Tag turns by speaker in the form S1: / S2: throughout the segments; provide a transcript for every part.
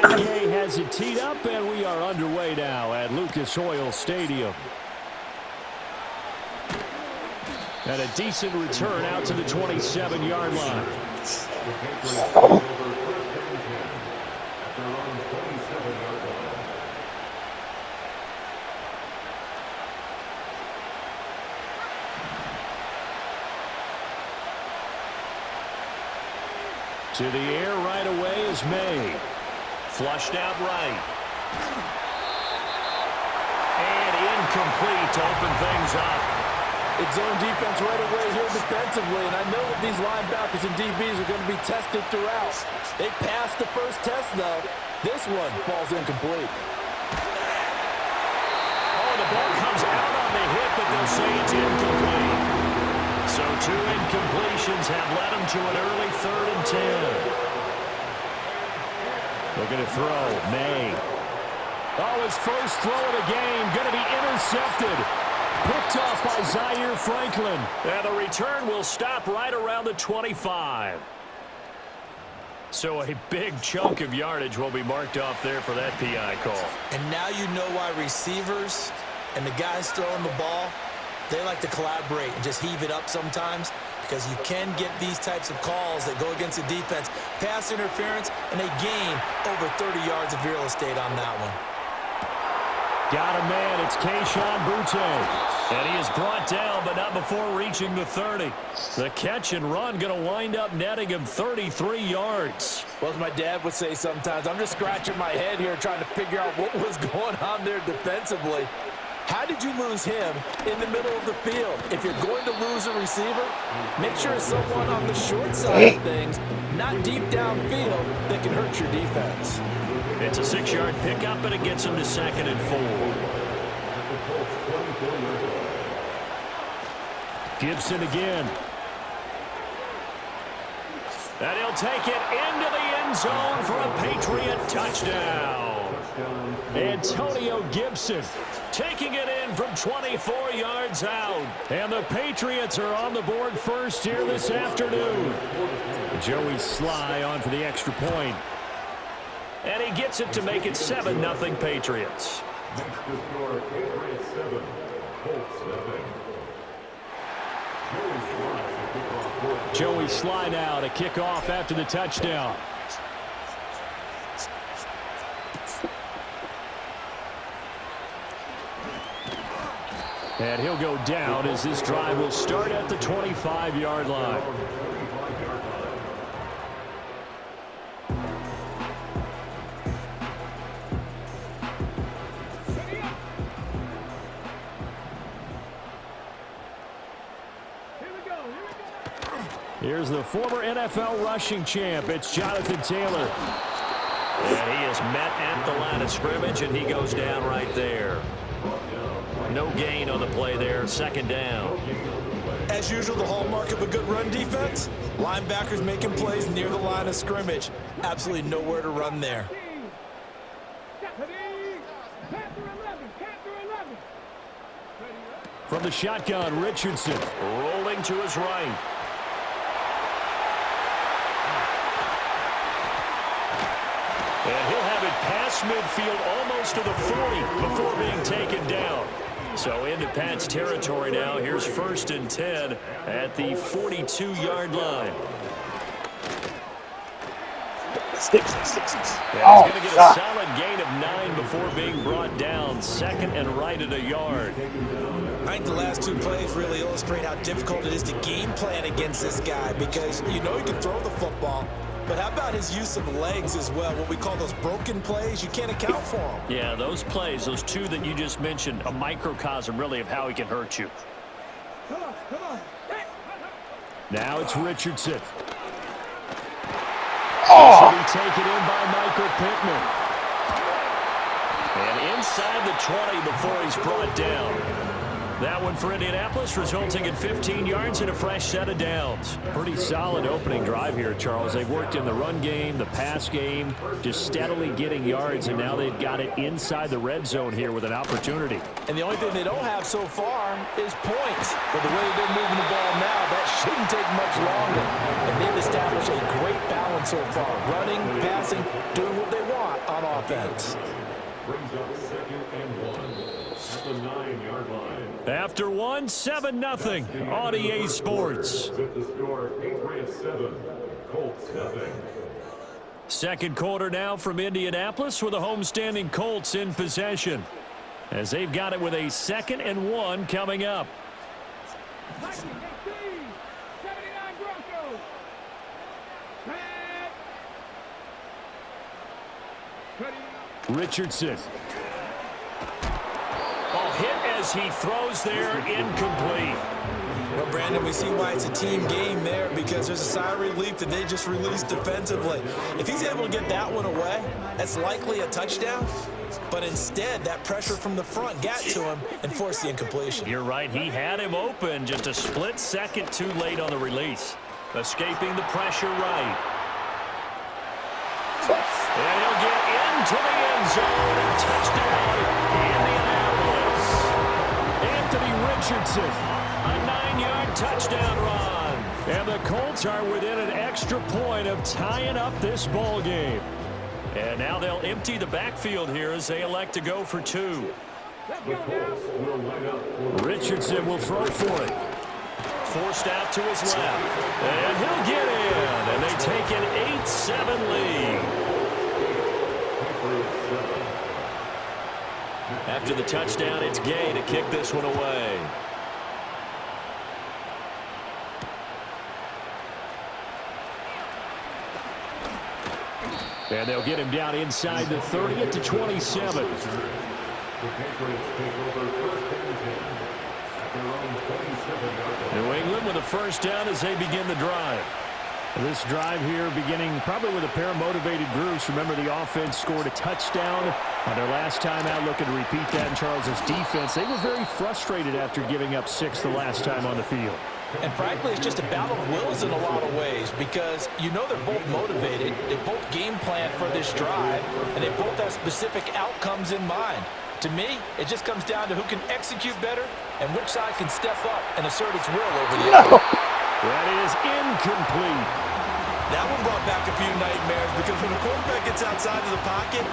S1: PK has it teed up, and we are underway now at Lucas Oil Stadium. And a decent return out to the 27-yard line. To the air right away is May. Flushed out right. And incomplete to open things up.
S2: It's zone defense right away here defensively, and I know that these linebackers and DBs are going to be tested throughout. They passed the first test, though. This one falls incomplete.
S1: Oh, the ball comes out on the hit, but they'll say it's incomplete. So 2 incompletions have led them to an early 3rd and 10. Looking to throw, May. Oh, his first throw of the game, going to be intercepted. Picked off by Zaire Franklin. And the return will stop right around the 25. So a big chunk of yardage will be marked off there for that PI call.
S2: And now you know why receivers and the guys throwing the ball, they like to collaborate and just heave it up sometimes, because you can get these types of calls that go against the defense. Pass interference, and they gain over 30 yards of real estate on that one.
S1: Got a man. It's Keyshawn Boutte. And he is brought down, but not before reaching the 30. The catch and run going to wind up netting him 33 yards.
S2: Well, as my dad would say sometimes, I'm just scratching my head here trying to figure out what was going on there defensively. How did you lose him in the middle of the field? If you're going to lose a receiver, make sure it's someone on the short side of things, not deep downfield, that can hurt your defense.
S1: It's a 6-yard pickup, and it gets him to 2nd and 4. Gibson again. And he'll take it into the end zone for a Patriot touchdown. Antonio Gibson taking it in from 24 yards out. And the Patriots are on the board first here this afternoon. Joey Sly on for the extra point. And he gets it to make it 7-0 Patriots.
S3: Next to score, Patriots 7, Colts 7.
S1: Joey Sly now to kick off after the touchdown. And he'll go down as this drive will start at the 25-yard line. Here's the former NFL rushing champ. It's Jonathan Taylor. And he is met at the line of scrimmage, and he goes down right there. No gain on the play there. 2nd down.
S2: As usual, the hallmark of a good run defense, linebackers making plays near the line of scrimmage. Absolutely nowhere to run there.
S1: From the shotgun, Richardson rolling to his right. And he'll have it past midfield almost to the 40 before being taken down. So into Pat's territory now. Here's 1st and 10 at the 42-yard line.
S4: Six.
S1: Yeah, he's going to get a solid gain of 9 before being brought down. 2nd and right at a yard.
S2: I think the last 2 plays really illustrate how difficult it is to game plan against this guy, because you know he can throw the football, but how about his use of legs as well? What we call those broken plays, you can't account for them.
S1: Yeah, those plays, those 2 that you just mentioned, a microcosm really of how he can hurt you.
S5: Come on.
S1: Now it's Richardson. Should be taken in by Michael Pittman. And inside the 20 before he's brought down. That one for Indianapolis, resulting in 15 yards and a fresh set of downs. Pretty solid opening drive here, Charles. They've worked in the run game, the pass game, just steadily getting yards, and now they've got it inside the red zone here with an opportunity.
S2: And the only thing they don't have so far is points. But the way they're moving the ball now, that shouldn't take much longer. And they've established a great balance so far. Running, passing, doing what they want on offense.
S3: Brings up 2nd and 1 at the 9-yard line.
S1: After 1, 7-0 on EA Sports.
S3: With the score, Patriots 7, Colts 0.
S1: Second quarter now from Indianapolis with the homestanding Colts in possession, as they've got it with a 2nd and 1 coming up. Richardson. Ball hit as he throws there, incomplete.
S2: Well, Brandon, we see why it's a team game there, because there's a sigh of relief that they just released defensively. If he's able to get that one away, that's likely a touchdown. But instead, that pressure from the front got to him and forced the incompletion.
S1: You're right. He had him open, just a split second too late on the release. Escaping the pressure right. And he'll get into the end zone and touchdown, Indianapolis. Anthony Richardson, a 9-yard touchdown run. And the Colts are within an extra point of tying up this ball game. And now they'll empty the backfield here as they elect to go for 2. Richardson will throw for it. Forced out to his left. And he'll get in. And they take an 8-7 lead. After the touchdown, it's Gay to kick this one away. And they'll get him down inside the 30 at the 27.
S3: The Patriots take over 1st and 10 at their own 27-yard line.
S1: New England with a first down as they begin the drive. This drive here beginning probably with a pair of motivated groups. Remember, the offense scored a touchdown on their last time out, looking to repeat that in Charles's defense. They were very frustrated after giving up 6 the last time on the field.
S2: And frankly, it's just a battle of wills in a lot of ways, because you know they're both motivated, they both game plan for this drive, and they both have specific outcomes in mind. To me, it just comes down to who can execute better and which side can step up and assert its will over the other.
S1: That is incomplete.
S2: That one brought back a few nightmares, because when the quarterback gets outside of the pocket,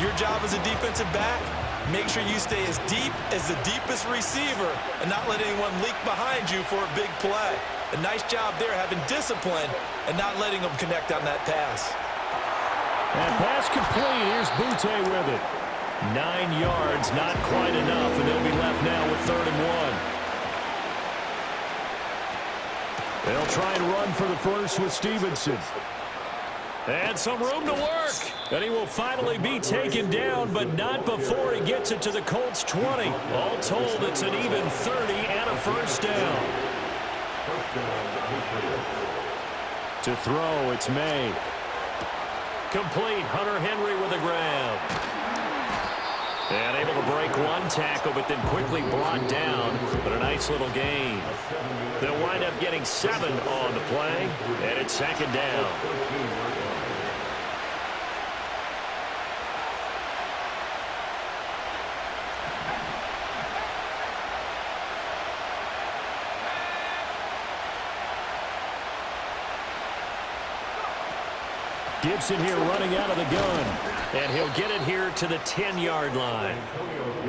S2: your job as a defensive back, make sure you stay as deep as the deepest receiver and not let anyone leak behind you for a big play. A nice job there, having discipline and not letting them connect on that pass.
S1: And pass complete. Here's Butte with it. 9 yards, not quite enough, and they'll be left now with 3rd and 1. They'll try and run for the first with Stevenson. And some room to work. And he will finally be taken down, but not before he gets it to the Colts 20. All told, it's an even 30 and a first down. To throw, it's May. Complete. Hunter Henry with a grab. And able to break one tackle, but then quickly brought down. But a nice little gain. They'll wind up getting 7 on the play, and it's 2nd down. Gibson here running out of the gun. And he'll get it here to the 10-yard line.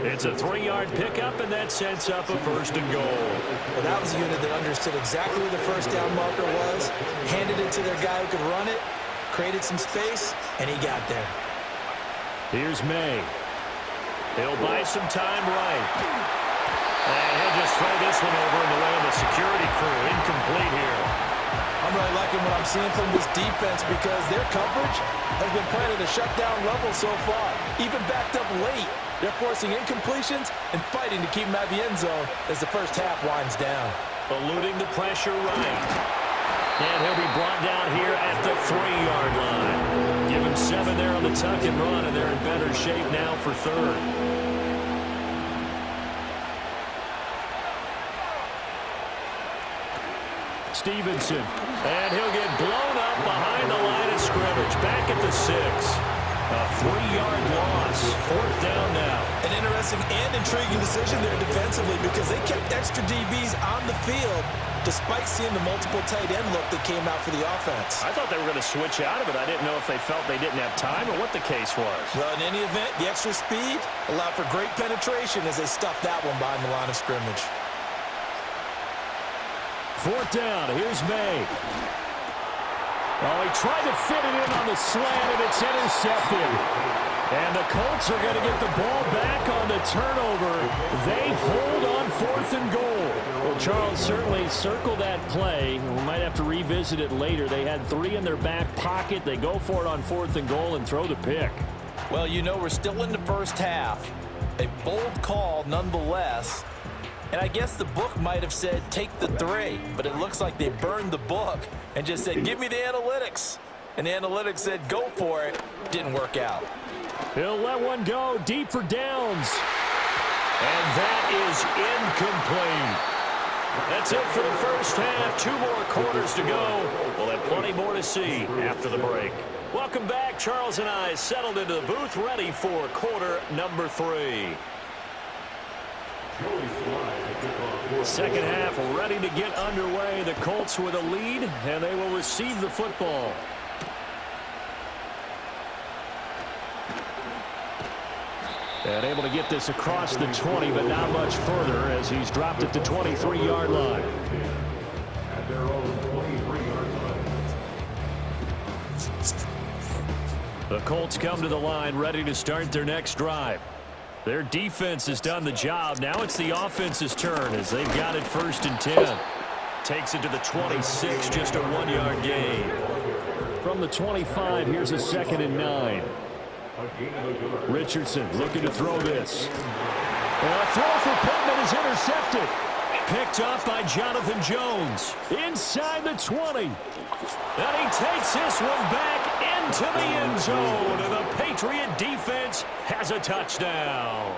S1: It's a 3-yard pickup, and that sets up a 1st and goal.
S2: Well, that was a unit that understood exactly where the first down marker was, handed it to their guy who could run it, created some space, and he got there.
S1: Here's May. He'll buy some time right. And he'll just throw this one over in the way of the security crew. Incomplete here.
S2: I'm really liking what I'm seeing from this defense, because their coverage has been playing at a shutdown level so far. Even backed up late, they're forcing incompletions and fighting to keep them out of the end zone as the first half winds down.
S1: Eluding the pressure right. And he'll be brought down here at the 3-yard line. Give him 7 there on the tuck and run, and they're in better shape now for 3rd. Stevenson. And he'll get blown up behind the line of scrimmage. Back at the 6. A 3-yard loss. 4th down now.
S2: An interesting and intriguing decision there defensively because they kept extra DBs on the field despite seeing the multiple tight end look that came out for the offense.
S1: I thought they were going to switch out of it. I didn't know if they felt they didn't have time or what the case was.
S2: Well, in any event, the extra speed allowed for great penetration as they stuffed that one behind the line of scrimmage.
S1: 4th down. Here's May. Oh, he tried to fit it in on the slant, and it's intercepted. And the Colts are going to get the ball back on the turnover. They hold on 4th and goal. Well, Charles, certainly circle that play. We might have to revisit it later. They had 3 in their back pocket. They go for it on 4th and goal and throw the pick.
S2: Well, you know, we're still in the first half. A bold call nonetheless. And I guess the book might have said take the 3, but it looks like they burned the book and just said give me the analytics. And the analytics said go for it. Didn't work out.
S1: He'll let one go deep for downs. And that is incomplete. That's it for the first half. 2 more quarters to go. We'll have plenty more to see after the break. Welcome back. Charles and I settled into the booth ready for quarter number 3. Second half ready to get underway. The Colts with a lead, and they will receive the football. And able to get this across the 20, but not much further as he's dropped it to 23-yard line.
S3: At their own 23-yard line.
S1: The Colts come to the line ready to start their next drive. Their defense has done the job. Now it's the offense's turn as they've got it 1st and 10. Takes it to the 26, just a 1-yard gain. From the 25, here's a 2nd and 9. Richardson looking to throw this. And a throw for Pittman is intercepted. Picked up by Jonathan Jones. Inside the 20. And he takes this one back into the end zone. And the Patriot defense has a touchdown.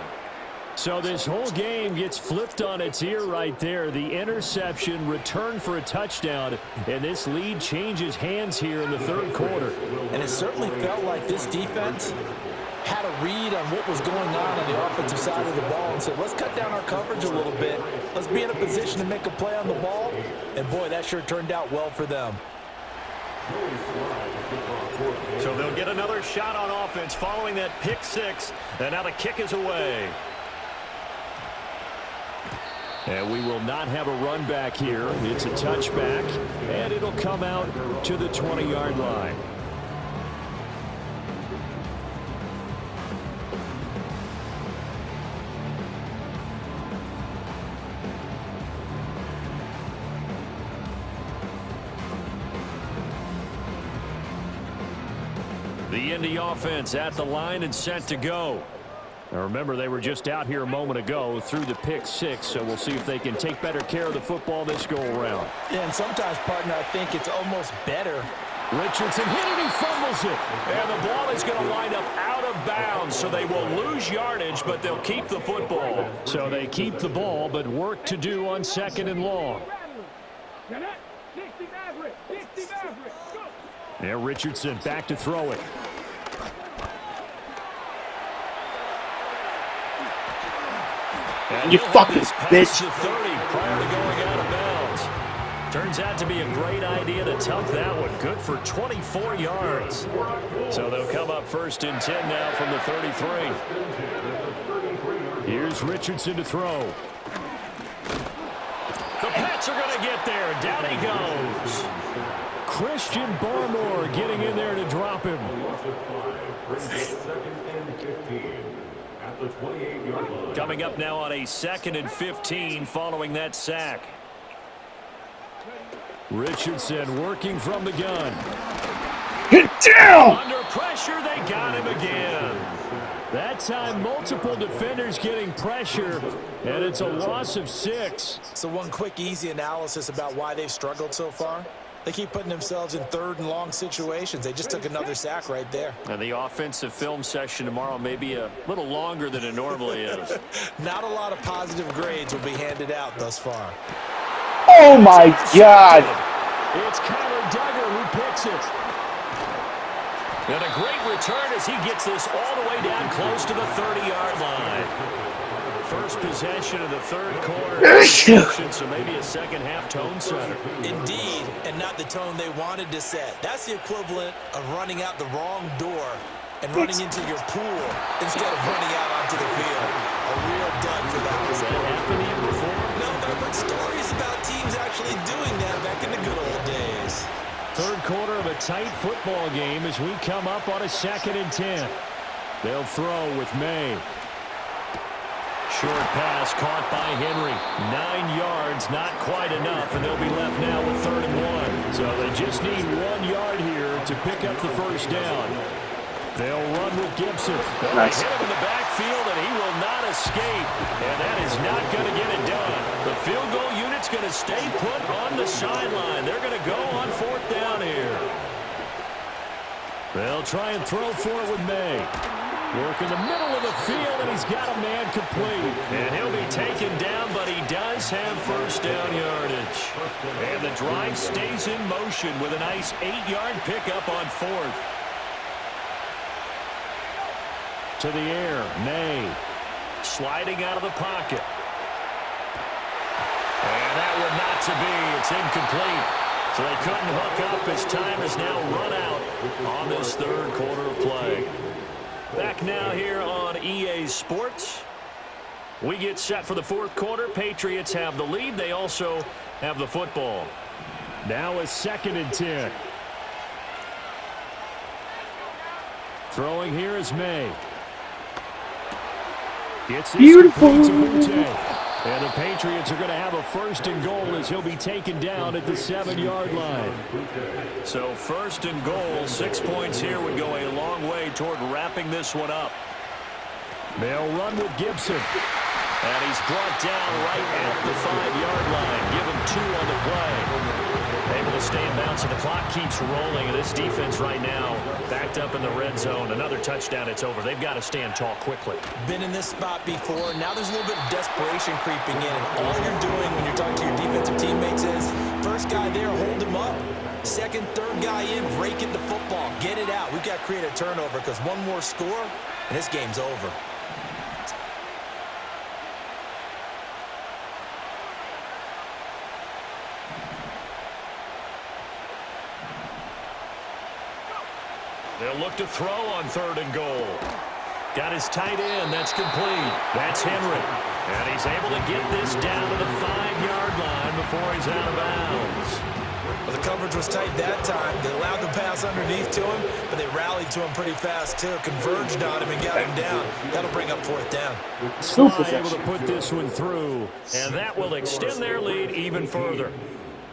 S1: So this whole game gets flipped on its ear right there. The interception, return for a touchdown, and this lead changes hands here in the 3rd quarter.
S2: And it certainly felt like this defense had a read on what was going on the offensive side of the ball and said, let's cut down our coverage a little bit. Let's be in a position to make a play on the ball. And, boy, that sure turned out well for them.
S1: So they'll get another shot on offense following that pick 6, and now the kick is away. And we will not have a run back here. It's a touchback, and it'll come out to the 20-yard line. The Indy offense at the line and set to go. Now remember, they were just out here a moment ago through the pick 6, so we'll see if they can take better care of the football this go-around.
S2: Yeah, and sometimes, partner, I think it's almost better.
S1: Richardson hit it, he fumbles it. And the ball is going to line up out of bounds, so they will lose yardage, but they'll keep the football. So they keep the ball, but work to do on 2nd and long. There, Richardson back to throw it.
S4: You fucking bitch.
S1: The 30 prior to going out of bounds. Turns out to be a great idea to tuck that one. Good for 24 yards. So they'll come up 1st and 10 now from the 33. Here's Richardson to throw. The Pats are going to get there. Down he goes. Christian Barmore getting in there to drop him. Coming up now on a 2nd and 15 following that sack. Richardson working from the gun.
S4: Get down!
S1: Under pressure, they got him again. That time, multiple defenders getting pressure, and it's a loss of 6.
S2: So one quick, easy analysis about why they've struggled so far. They keep putting themselves in 3rd and long situations. They just took another sack right there.
S1: And the offensive film session tomorrow may be a little longer than it normally is.
S2: Not a lot of positive grades will be handed out thus far.
S4: Oh, my God.
S1: It's Kyler Duggar who picks it. And a great return as he gets this all the way down close to the 30-yard line. First possession of the third quarter. So maybe a second-half tone setter.
S2: Indeed, and not the tone they wanted to set. That's the equivalent of running out the wrong door and running into your pool instead of running out onto the field. A real dud for that.
S1: Has that happened to you before?
S2: No, but I've heard stories about teams actually doing that back in the good old days.
S1: Third quarter of a tight football game as we come up on a 2nd and 10. They'll throw with May. Short pass caught by Henry. 9 yards, not quite enough, and they'll be left now with 3rd and 1. So they just need 1 yard here to pick up the first down. They'll run with Gibson.
S4: Nice.
S1: They hit him in the backfield, and he will not escape. And that is not going to get it done. The field goal unit's going to stay put on the sideline. They're going to go on 4th down here. They'll try and throw for it with May. Work in the middle of the field, and he's got a man complete. And he'll be taken down, but he does have first down yardage. And the drive stays in motion with a nice 8-yard pickup on 4th. To the air, May. Sliding out of the pocket. And that would not to be. It's incomplete. So they couldn't hook up as time is now run out on this third quarter of play. Back now here on EA Sports. We get set for the 4th quarter. Patriots have the lead. They also have the football. Now a 2nd and 10. Throwing here is May. Gets this
S4: Beautiful.
S1: complete to Boutte. And the Patriots are going to have a 1st and goal as he'll be taken down at the 7-yard line. So 1st and goal, 6 points here would go a long way toward wrapping this one up. They'll run with Gibson. And he's brought down right at the 5-yard line. Give him 2 on the play. Able to stay in bounds, and the clock keeps rolling. And this defense right now backed up in the red zone. Another touchdown, it's over. They've got to stand tall quickly.
S2: Been in this spot before. Now there's a little bit of desperation creeping in. And all you're doing when you're talking to your defensive teammates is, first guy there, hold him up. Second, third guy in, rake at the football. Get it out. We've got to create a turnover because one more score, and this game's over.
S1: They'll look to throw on 3rd and goal. Got his tight end. That's complete. That's Henry. And he's able to get this down to the 5-yard line before he's out of bounds.
S2: Well, the coverage was tight that time. They allowed the pass underneath to him, but they rallied to him pretty fast, too. Converged on him and got him down. That'll bring up 4th down.
S1: Sly able to put this one through, and that will extend their lead even further.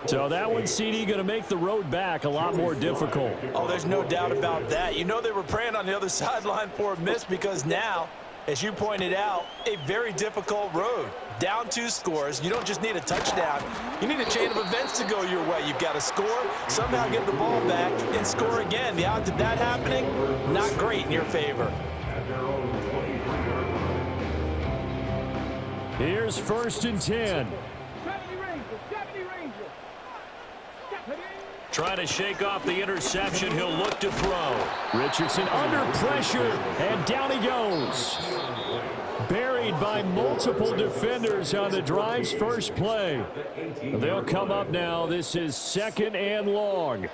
S1: So that one, CD, going to make the road back a lot more difficult.
S2: Oh, there's no doubt about that. You know they were praying on the other sideline for a miss because now, as you pointed out, a very difficult road. Down 2 scores. You don't just need a touchdown. You need a chain of events to go your way. You've got to score, somehow get the ball back, and score again. The odds of that happening, not great in your favor.
S1: Here's 1st and 10. Trying to shake off the interception. He'll look to throw. Richardson under pressure, and down he goes. Buried by multiple defenders on the drive's first play. They'll come up now. This is 2nd and long.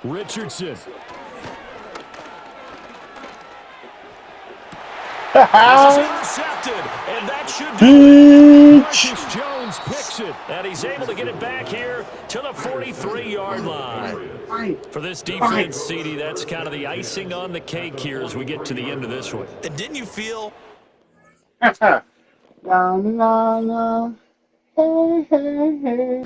S1: Richardson. This is intercepted, and that should do it. Marcus Jones picks it, and he's able to get it back here to the 43-yard line. For this defense, CD, that's kind of the icing on the cake here as we get to the end of this one.
S2: And didn't you feel...
S4: La, la, la. Hey, hey, hey.